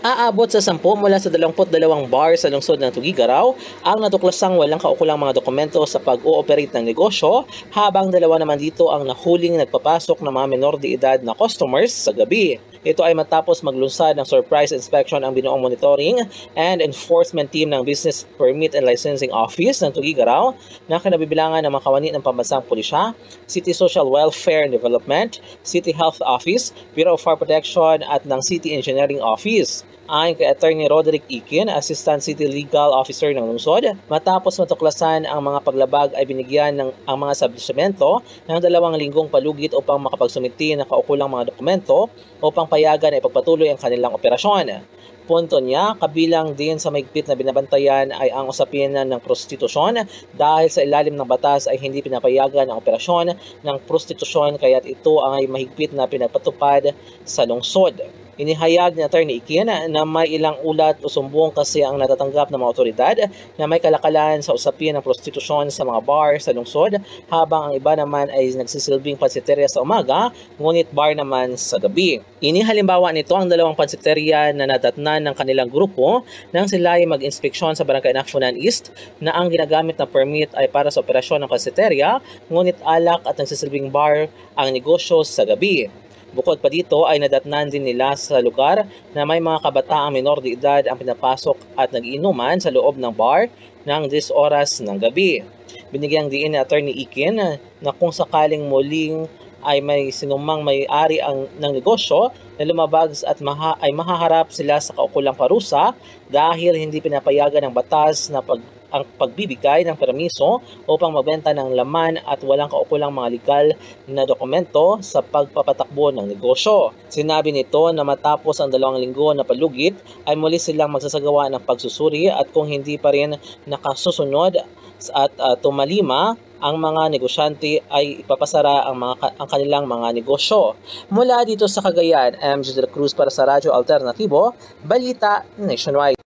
Aabot sa 10 mula sa 22 bar sa lungsod ng Tuguegarao ang natuklasang walang kaukulang mga dokumento sa pag-ooperate ng negosyo, habang dalawa naman dito ang nahuling nagpapasok ng mga menor de edad na customers sa gabi. Ito ay matapos maglunsad ng surprise inspection ang binuong monitoring and enforcement team ng Business Permit and Licensing Office ng Tuguegarao na kinabibilangan ng mga kawani ng pambansang pulisya, City Social Welfare and Development, City Health Office, Bureau of Fire Protection at ng City Engineering Office. Ayon kay Attorney Roderick Ikin, Assistant City Legal Officer ng lungsod, matapos matuklasan ang mga paglabag ay binigyan ng ang mga establishmento ng 2 linggong palugit upang makapagsumiti ng kaukulang mga dokumento upang payagan ay pagpatuloy ang kanilang operasyon. Punto niya, kabilang din sa mahigpit na binabantayan ay ang usapin ng prostitusyon dahil sa ilalim ng batas ay hindi pinapayagan ang operasyon ng prostitusyon kaya't ito ay mahigpit na pinagpatupad sa lungsod. Inihayag ni Attorney Ikin na may ilang ulat o sumbong kasi ang natatanggap ng mga otoridad na may kalakalan sa usapin ng prostitusyon sa mga bar sa lungsod, habang ang iba naman ay nagsisilbing pansiterya sa umaga, ngunit bar naman sa gabi. Inihalimbawa nito ang 2 pansiterya na nadatnan ng kanilang grupo nang sila ay mag-inspeksyon sa Barangay Nakfunan East na ang ginagamit na permit ay para sa operasyon ng pansiterya, ngunit alak at nagsisilbing bar ang negosyo sa gabi. Bukod pa dito ay nadatnan din nila sa lugar na may mga kabataang menor de edad ang pinapasok at nagiinuman sa loob ng bar ng 10 oras ng gabi. Binigyang diin ni Attorney Ikin na kung sakaling muling ay may sinumang may-ari ng negosyo na lumabag at ay mahaharap sila sa kaukulang parusa dahil hindi pinapayagan ng batas na ang pagbibigay ng permiso upang magbenta ng laman at walang kaukulang mga legal na dokumento sa pagpapatakbo ng negosyo. Sinabi nito na matapos ang 2 linggo na palugit ay muli silang magsasagawa ng pagsusuri at kung hindi pa rin nakasusunod at tumalima ang mga negosyante ay ipapasara ang kanilang mga negosyo. Mula dito sa Cagayan, MJ de la Cruz para sa Radyo Alternatibo, Balita Nationwide.